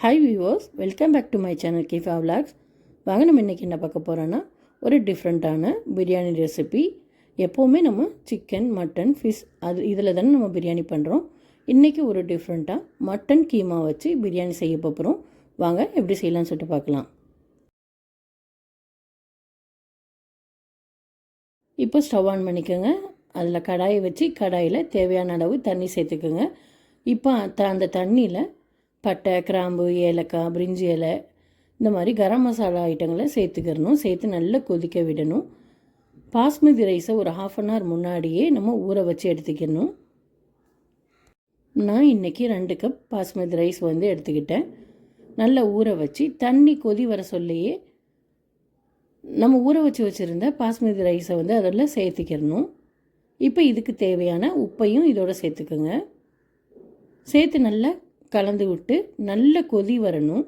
Hi viewers, welcome back to my channel Kifa vlogs. வாங்க நம்ம இன்றைக்கி என்ன பார்க்க போகிறோன்னா ஒரு டிஃப்ரெண்ட்டான பிரியாணி ரெசிபி. எப்போவுமே நம்ம சிக்கன், மட்டன், ஃபிஷ் இதில் தானே நம்ம பிரியாணி பண்ணுறோம். இன்றைக்கி ஒரு டிஃப்ரெண்ட்டாக மட்டன் கீமா வச்சு பிரியாணி செய்ய போகிறோம். வாங்க எப்படி செய்யலாம்னு சொல்லிட்டு பார்க்கலாம். இப்போ ஸ்டவ் ஆன் பண்ணிக்கோங்க. அதில் கடாயை வச்சு கடாயில் தேவையான அளவு தண்ணி சேர்த்துக்கோங்க. இப்போ அந்த தண்ணியில் பட்டை, கிராம்பு, ஏலக்காய், பிரிஞ்சி இலை, இந்த மாதிரி கரம் மசாலா ஐட்டங்களை சேர்த்துக்கிறணும். சேர்த்து நல்லா கொதிக்க விடணும். பாஸ்மதி ரைஸை ஒரு 1/2 hour முன்னாடியே நம்ம ஊற வச்சு எடுத்துக்கணும். நான் இன்றைக்கி 2 கப் பாஸ்மதி ரைஸ் எடுத்துக்கிட்டேன். நல்லா ஊற வச்சு தண்ணி கொதி வர சொல்லியே நம்ம ஊற வச்சு வச்சுருந்த பாஸ்மதி ரைஸை அதில் சேர்த்துக்கிறணும். இப்போ இதுக்கு தேவையான உப்பையும் இதோடு சேர்த்துக்கோங்க. சேர்த்து நல்லா கலந்து விட்டு நல்ல கொதி வரணும்.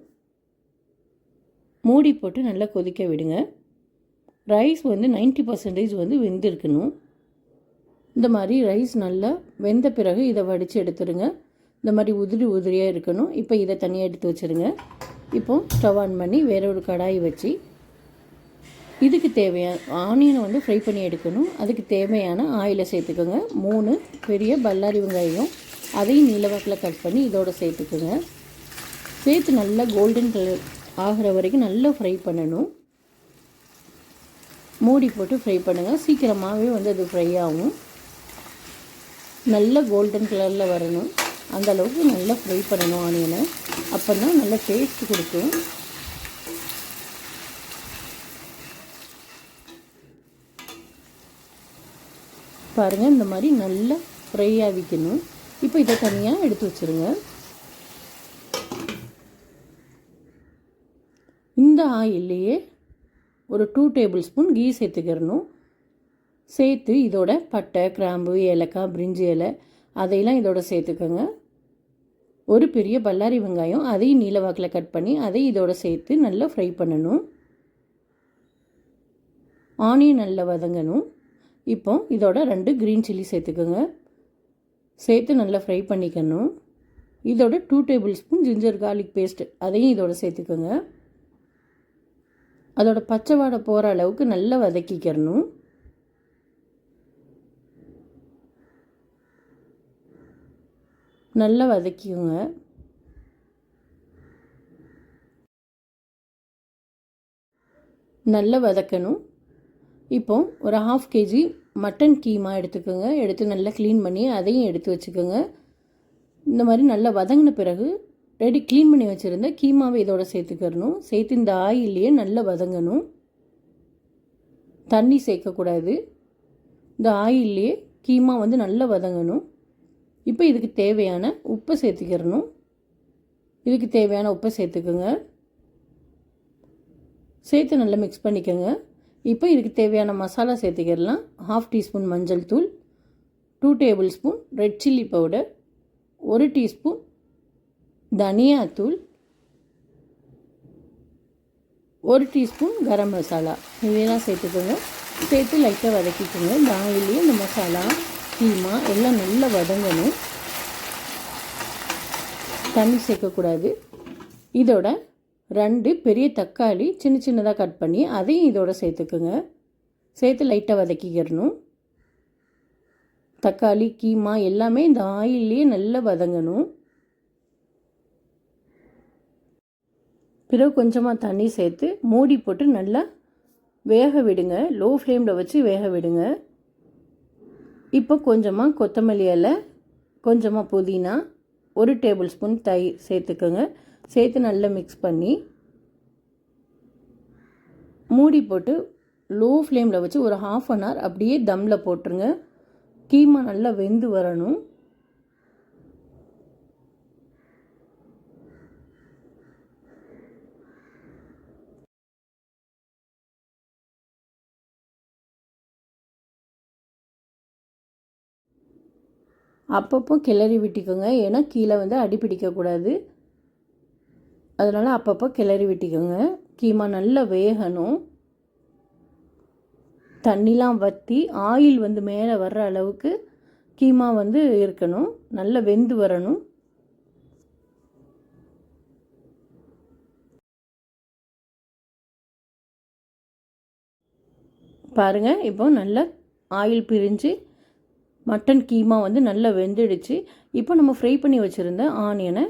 மூடி போட்டு நல்லா கொதிக்க விடுங்க. ரைஸ் 90% வெந்திருக்கணும். இந்த மாதிரி ரைஸ் நல்லா வெந்த பிறகு இதை வடித்து எடுத்துருங்க. இந்த மாதிரி உதிரியாக இருக்கணும். இப்போ இதை தனியாக எடுத்து வச்சுருங்க. இப்போது ஸ்டவ் ஆன் பண்ணி வேற ஒரு கடாய் வச்சு இதுக்கு தேவையான ஆனியனை ஃப்ரை பண்ணி எடுக்கணும். அதுக்கு தேவையான ஆயிலை சேர்த்துக்கோங்க. 3 பெரிய பல்லாரி வெங்காயம், அதையும் நீளவாக்கில் கட் பண்ணி இதோடு சேர்த்துக்குங்க. சேர்த்து நல்லா கோல்டன் கலர் ஆகிற வரைக்கும் நல்லா ஃப்ரை பண்ணணும். மூடி போட்டு ஃப்ரை பண்ணுங்கள். சீக்கிரமாகவே அது ஃப்ரை ஆகும். நல்ல கோல்டன் கலரில் வரணும். அந்தளவுக்கு நல்லா ஃப்ரை பண்ணணும் ஆனியனை. அப்போ தான் நல்லா டேஸ்ட் கொடுக்கும். பாருங்கள், இந்த மாதிரி நல்லா ஃப்ரை ஆகிக்கணும். இப்போ இதை தனியாக எடுத்து வச்சுருங்க. இந்த ஆயிலையே ஒரு 2 tablespoon கீ சேர்த்துக்கிறணும். சேர்த்து இதோட பட்டை, கிராம்பு, ஏலக்காய், பிரிஞ்சி இலை அதையெல்லாம் இதோட சேர்த்துக்கோங்க. ஒரு பெரிய பல்லாரி வெங்காயம், அதையும் நீளவாக்கில் கட் பண்ணி அதையும் இதோட சேர்த்து நல்லா ஃப்ரை பண்ணணும். ஆனியன் நல்லா வதங்கணும். இப்போ இதோட 2 க்ரீன் சில்லி சேர்த்துக்கோங்க. சேர்த்து நல்லா ஃப்ரை பண்ணிக்கணும். இதோட 2 tablespoon ஜிஞ்சர் கார்லிக் பேஸ்ட் அதையும் இதோட சேர்த்துக்கோங்க. அதோட பச்சை வாடை போகிற அளவுக்கு நல்லா வதக்கிக்கிறணும். நல்லா வதக்கிக்கோங்க. நல்லா வதக்கணும். இப்போ ஒரு 1/2 kg மட்டன் கீமா எடுத்துக்கோங்க. எடுத்து நல்லா க்ளீன் பண்ணி அதையும் எடுத்து வச்சுக்கோங்க. இந்த மாதிரி நல்லா வதங்கின பிறகு க்ளீன் பண்ணி வச்சுருந்த கீமாவை இதோட சேர்த்துக்கிறணும். சேர்த்து இந்த ஆயிலையே நல்லா வதங்கணும். தண்ணி சேர்க்கக்கூடாது. இந்த ஆயிலையே கீமா நல்லா வதங்கணும். இப்போ இதுக்கு தேவையான உப்பை சேர்த்துக்கிறணும். இதுக்கு தேவையான உப்பை சேர்த்துக்கோங்க. சேர்த்து நல்லா மிக்ஸ் பண்ணிக்கோங்க. இப்போ இதுக்கு தேவையான மசாலா சேர்த்துக்கிடலாம். 1/2 teaspoon மஞ்சள் தூள், 2 tablespoon red chilli powder, 1 teaspoon தனியாத்தூள், 1 teaspoon கரம் மசாலா இதெல்லாம் சேர்த்துக்கோங்க. சேர்த்து லைட்டாக வதக்கிக்கோங்க. இந்த ஆயிலையும் இந்த மசாலா, கீமா எல்லாம் நல்லா வதங்கணும். தண்ணி சேர்க்கக்கூடாது. இதோட 2 பெரிய தக்காளி சின்னதாக கட் பண்ணி அதையும் இதோட சேர்த்துக்குங்க. சேர்த்து லைட்டாக வதக்கிக்கிறணும். தக்காளி, கீமா எல்லாமே இந்த ஆயிலே நல்லா வதங்கணும். பிறகு கொஞ்சமாக தண்ணி சேர்த்து மூடி போட்டு நல்லா வேக விடுங்க. லோ ஃப்ளேமில் வச்சு வேக விடுங்க. இப்போ கொஞ்சமாக கொத்தமல்லி இலை, கொஞ்சமாக புதினா, 1 tablespoon தயிர் சேர்த்துக்கோங்க. சேர்த்து நல்லா மிக்ஸ் பண்ணி மூடி போட்டு லோ ஃப்ளேமில் வச்சு ஒரு 1/2 hour அப்படியே தம்மில் போட்டுருங்க. கீமா நல்லா வெந்து வரணும். அப்பப்போ கிளறி விட்டுக்கோங்க. ஏன்னா கீழே அடி பிடிக்கக்கூடாது. அதனால் அப்பப்போ கிளறி விட்டுக்கோங்க. கீமா நல்லா வேகணும். தண்ணிலாம் வற்றி ஆயில் மேலே வர்ற அளவுக்கு கீமா இருக்கணும். நல்லா வெந்து வரணும். பாருங்கள், இப்போ நல்லா ஆயில் பிரிஞ்சு மட்டன் கீமா வந்து நல்லா வெந்துடுச்சு. இப்போ நம்ம ஃப்ரை பண்ணி வச்சுருந்த ஆனியனை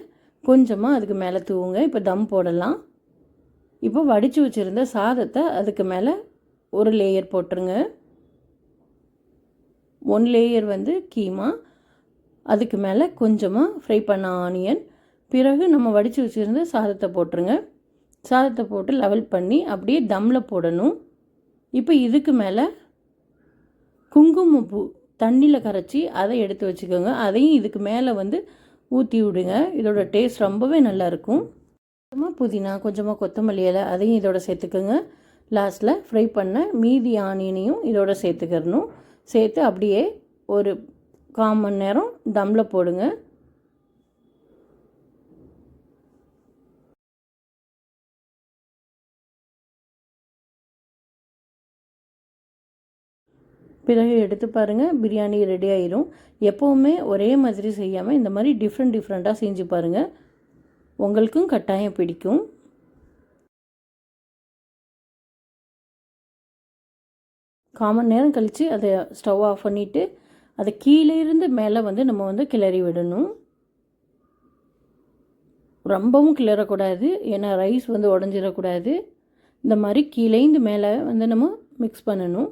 கொஞ்சமாக அதுக்கு மேலே தூவுங்க. இப்போ தம் போடலாம். இப்போ வடித்து வச்சுருந்த சாதத்தை அதுக்கு மேலே ஒரு லேயர் போட்டுருங்க. 1 லேயர் வந்து கீமா, அதுக்கு மேலே கொஞ்சமாக ஃப்ரை பண்ண ஆனியன், பிறகு நம்ம வடித்து வச்சுருந்த சாதத்தை போட்டுருங்க. சாதத்தை போட்டு லெவல் பண்ணி அப்படியே தம்மில் போடணும். இப்போ இதுக்கு மேலே குங்குமப்பூ தண்ணியில் கரைச்சி அதை எடுத்து வச்சுக்கோங்க. அதையும் இதுக்கு மேலே வந்து ஊற்றி விடுங்க. இதோட டேஸ்ட் ரொம்பவே நல்லாயிருக்கும். கொஞ்சமாக புதினா, கொஞ்சமாக கொத்தமல்லி இலை அதையும் இதோட சேர்த்துக்கோங்க. லாஸ்ட்டில் ஃப்ரை பண்ண மீதி ஆனியனையும் இதோட சேர்த்துக்கிறணும். சேர்த்து அப்படியே ஒரு 1/4 மணி நேரம் தம்மில் போடுங்க. பிறகு எடுத்து பாருங்கள், பிரியாணி ரெடி ஆயிரும். எப்போவுமே ஒரே மாதிரி செய்யாமல் இந்த மாதிரி டிஃப்ரெண்ட்டாக செஞ்சு பாருங்கள். உங்களுக்கும் கட்டாயம் பிடிக்கும். 1/4 மணி நேரம் கழித்து அதை ஸ்டவ் ஆஃப் பண்ணிவிட்டு அதை கீழே இருந்து மேலே வந்து நம்ம வந்து கிளறி விடணும். ரொம்பவும் கிளறக்கூடாது, ஏன்னா ரைஸ் வந்து உடஞ்சிடக்கூடாது. இந்த மாதிரி கீழேந்து மேலே வந்து நம்ம மிக்ஸ் பண்ணணும்.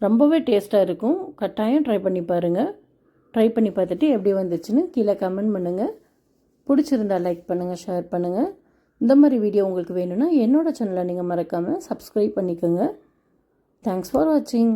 ரொம்பவே டேஸ்ட்டாக இருக்கும். கட்டாயம் ட்ரை பண்ணி பாருங்கள். ட்ரை பண்ணி பார்த்துட்டு எப்படி வந்துச்சுன்னு கீழே கமெண்ட் பண்ணுங்கள். பிடிச்சிருந்தால் லைக் பண்ணுங்கள், ஷேர் பண்ணுங்கள். இந்த மாதிரி வீடியோ உங்களுக்கு வேணும்னா என்னோடய சேனலை நீங்கள் மறக்காமல் சப்ஸ்கிரைப் பண்ணிக்கோங்க. தேங்க்ஸ் ஃபார் வாட்சிங்.